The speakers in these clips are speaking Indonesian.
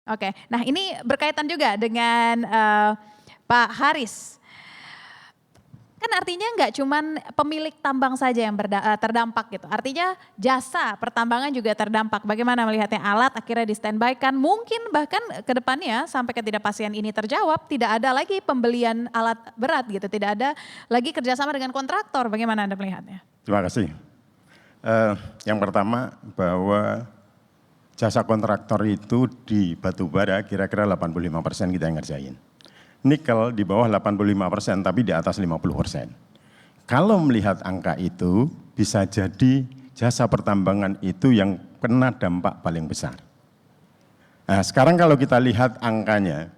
Oke, nah ini berkaitan juga dengan Pak Haris. Kan artinya nggak cuman pemilik tambang saja yang terdampak gitu. Artinya jasa pertambangan juga terdampak. Bagaimana melihatnya alat akhirnya di standby kan mungkin bahkan ke depannya sampai ketidakpastian ini terjawab tidak ada lagi pembelian alat berat gitu. Tidak ada lagi kerjasama dengan kontraktor. Bagaimana Anda melihatnya? Terima kasih. Yang pertama bahwa jasa kontraktor itu di batubara kira-kira 85% kita yang ngerjain. Nikel di bawah 85% tapi di atas 50%. Kalau melihat angka itu bisa jadi jasa pertambangan itu yang kena dampak paling besar. Nah sekarang kalau kita lihat angkanya,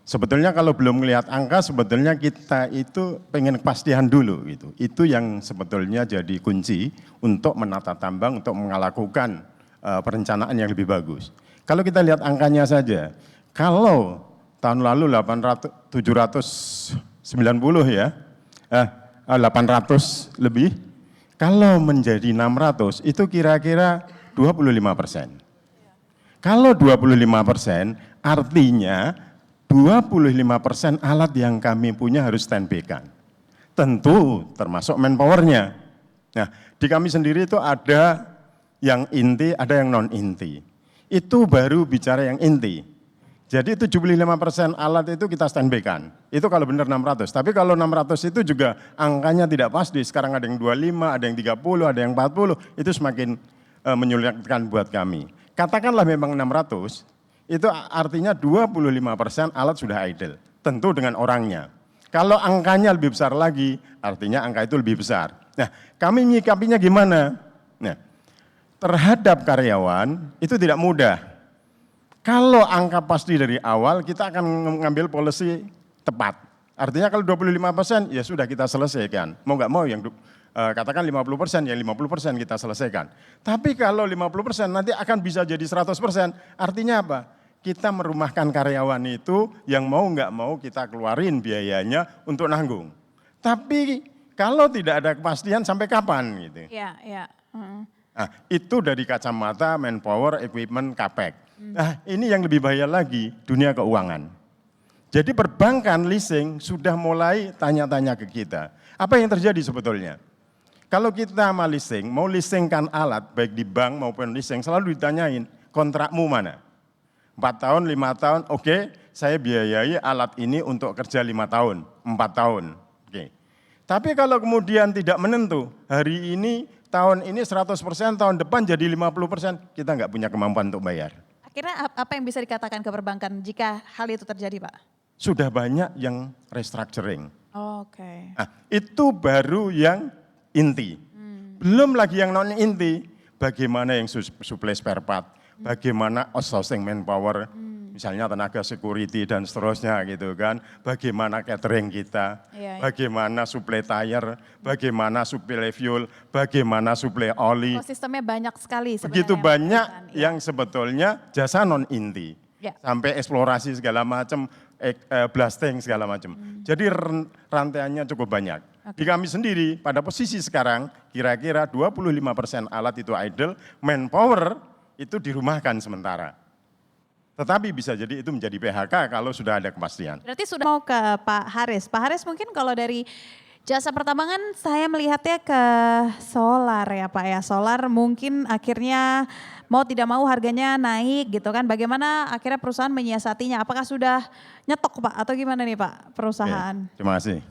sebetulnya kalau belum melihat angka sebetulnya kita itu pengen kepastian dulu gitu. Itu yang sebetulnya jadi kunci untuk menata tambang, untuk melakukan perencanaan yang lebih bagus. Kalau kita lihat angkanya saja, kalau tahun lalu 790 ya, 800 lebih, kalau menjadi 600 itu kira-kira 25%. Kalau 25% artinya 25% alat yang kami punya harus standby-kan. Tentu termasuk manpower-nya. Nah di kami sendiri itu ada yang inti, ada yang non-inti. Itu baru bicara yang inti. Jadi 75% alat itu kita standby-kan. Itu kalau benar 600. Tapi kalau 600 itu juga angkanya tidak pasti. Sekarang ada yang 25, ada yang 30, ada yang 40. Itu semakin menyulitkan buat kami. Katakanlah memang 600, itu artinya 25% alat sudah idle. Tentu dengan orangnya. Kalau angkanya lebih besar lagi, artinya angka itu lebih besar. Nah, kami menyikapinya gimana? Nah, terhadap karyawan itu tidak mudah. Kalau angka pasti dari awal, kita akan mengambil policy tepat. Artinya kalau 25% ya sudah kita selesaikan. Mau nggak mau yang katakan 50%, ya 50% kita selesaikan. Tapi kalau 50% nanti akan bisa jadi 100%. Artinya apa? Kita merumahkan karyawan itu yang mau nggak mau kita keluarin biayanya untuk nanggung. Tapi kalau tidak ada kepastian sampai kapan gitu. Iya, iya. Nah, itu dari kacamata manpower, equipment, capex. Nah, ini yang lebih bahaya lagi, dunia keuangan. Jadi perbankan leasing sudah mulai tanya-tanya ke kita. Apa yang terjadi sebetulnya? Kalau kita mau leasingkan alat, baik di bank maupun leasing, selalu ditanyain, kontrakmu mana? 4 tahun, 5 tahun, oke, saya biayai alat ini untuk kerja 5 tahun, 4 tahun. Oke. Tapi kalau kemudian tidak menentu, hari ini, tahun ini 100%, tahun depan jadi 50%, kita nggak punya kemampuan untuk bayar. Akhirnya apa yang bisa dikatakan ke perbankan jika hal itu terjadi Pak? Sudah banyak yang restructuring. Oke. Nah, itu baru yang inti. Belum lagi yang non inti, bagaimana yang supply spare part, bagaimana outsourcing manpower, misalnya tenaga security dan seterusnya gitu kan, bagaimana catering kita, bagaimana suplai tire, bagaimana suplai fuel, bagaimana suplai oli. Sistemnya banyak sekali sebenarnya. Begitu banyak yang sebetulnya jasa non inti, sampai eksplorasi segala macam, blasting segala macam. Jadi rantaiannya cukup banyak. Di kami sendiri pada posisi sekarang kira-kira 25% alat itu idle, manpower itu dirumahkan sementara. Tetapi bisa jadi itu menjadi PHK kalau sudah ada kepastian. Berarti sudah mau ke Pak Haris. Pak Haris mungkin kalau dari jasa pertambangan saya melihatnya ke solar ya Pak ya. Solar mungkin akhirnya mau tidak mau harganya naik gitu kan. Bagaimana akhirnya perusahaan menyiasatinya? Apakah sudah nyetok Pak atau gimana nih Pak perusahaan? Oke, terima kasih.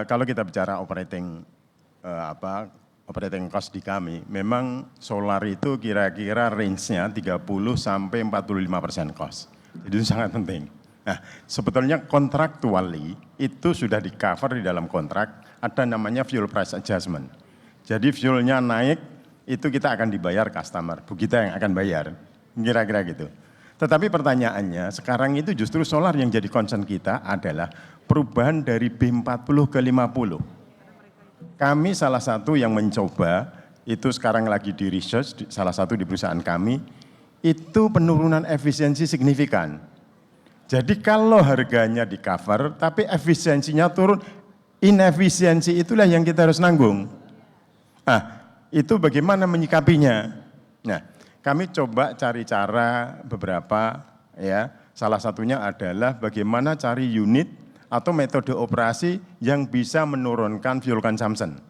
Kalau kita bicara operating cost di kami, memang solar itu kira-kira range-nya 30 sampai 45% cost. Jadi itu sangat penting. Nah, sebetulnya kontraktually itu sudah di cover di dalam kontrak, ada namanya fuel price adjustment. Jadi fuelnya naik, itu kita akan dibayar customer, bu kita yang akan bayar, kira-kira gitu. Tetapi pertanyaannya, sekarang itu justru solar yang jadi concern kita adalah perubahan dari B40 ke 50. Kami salah satu yang mencoba, itu sekarang lagi di research, salah satu di perusahaan kami, itu penurunan efisiensi signifikan. Jadi kalau harganya di cover, tapi efisiensinya turun, inefisiensi itulah yang kita harus nanggung. Nah, itu bagaimana menyikapinya? Nah, kami coba cari cara beberapa ya. Salah satunya adalah bagaimana cari unit atau metode operasi yang bisa menurunkan fuel consumption.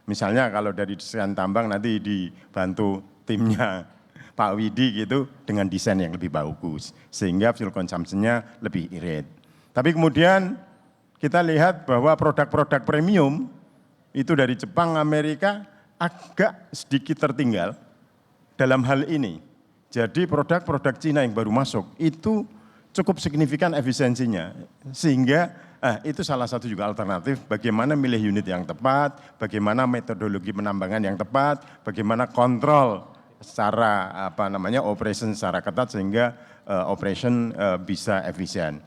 Misalnya kalau dari desain tambang nanti dibantu timnya Pak Widi gitu dengan desain yang lebih bagus sehingga fuel consumption-nya lebih irit. Tapi kemudian kita lihat bahwa produk-produk premium itu dari Jepang, Amerika agak sedikit tertinggal dalam hal ini. Jadi produk-produk Cina yang baru masuk itu cukup signifikan efisiensinya sehingga itu salah satu juga alternatif bagaimana milih unit yang tepat, bagaimana metodologi penambangan yang tepat, bagaimana kontrol secara operation secara ketat sehingga operation bisa efisien.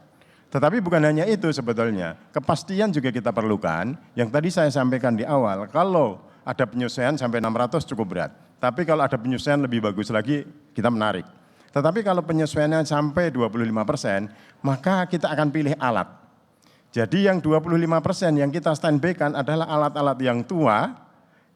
Tetapi bukan hanya itu sebetulnya, kepastian juga kita perlukan. Yang tadi saya sampaikan di awal, kalau ada penyesuaian sampai 600 cukup berat. Tapi kalau ada penyesuaian lebih bagus lagi, kita menarik. Tetapi kalau penyesuaiannya sampai 25%, maka kita akan pilih alat. Jadi yang 25% yang kita standby-kan adalah alat-alat yang tua,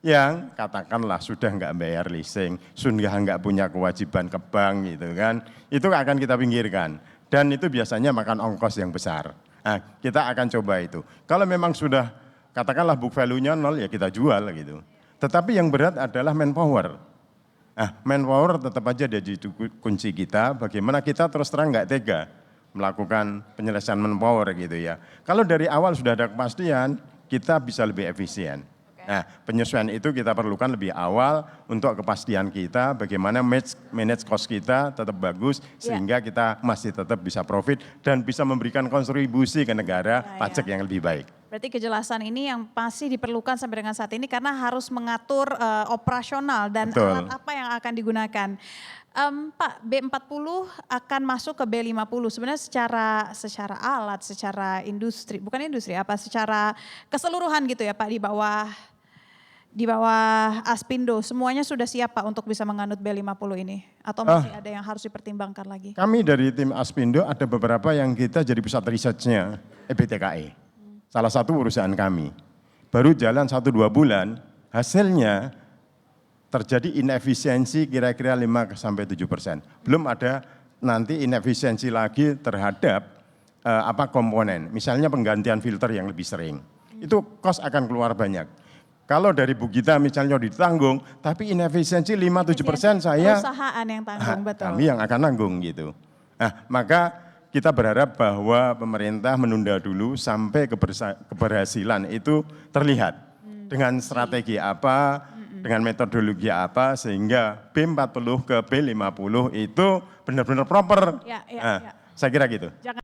yang katakanlah sudah enggak bayar leasing, sudah enggak punya kewajiban ke bank gitu kan, itu akan kita pinggirkan. Dan itu biasanya makan ongkos yang besar. Nah, kita akan coba itu. Kalau memang sudah katakanlah book value-nya 0 ya kita jual gitu. Tetapi yang berat adalah manpower. Nah, manpower tetap aja jadi kunci kita, bagaimana kita terus terang enggak tega melakukan penyelesaian manpower gitu ya. Kalau dari awal sudah ada kepastian, kita bisa lebih efisien. Nah, penyesuaian itu kita perlukan lebih awal untuk kepastian kita, bagaimana manage cost kita tetap bagus, sehingga kita masih tetap bisa profit dan bisa memberikan kontribusi ke negara pajak yang lebih baik. Berarti kejelasan ini yang masih diperlukan sampai dengan saat ini karena harus mengatur operasional dan Betul. alat apa yang akan digunakan. Pak, B40 akan masuk ke B50. Sebenarnya secara alat, secara industri, bukan industri apa, secara keseluruhan gitu ya Pak di bawah Aspindo, semuanya sudah siap Pak untuk bisa menganut B50 ini? Atau masih ada yang harus dipertimbangkan lagi? Kami dari tim Aspindo ada beberapa yang kita jadi pusat risetnya EBTKE. Salah satu perusahaan kami. Baru jalan 1-2 bulan, hasilnya terjadi inefisiensi kira-kira 5-7%. Belum ada nanti inefisiensi lagi terhadap komponen. Misalnya penggantian filter yang lebih sering. Itu cost akan keluar banyak. Kalau dari Bu Gita misalnya ditanggung, tapi inefisiensi 5-7% saya perusahaan yang tanggung, betul. Kami yang akan nanggung gitu. Nah, maka kita berharap bahwa pemerintah menunda dulu sampai keberhasilan itu terlihat. Dengan strategi apa, dengan metodologi apa, sehingga B40 ke B50 itu benar-benar proper. Ya. Saya kira gitu. Jangan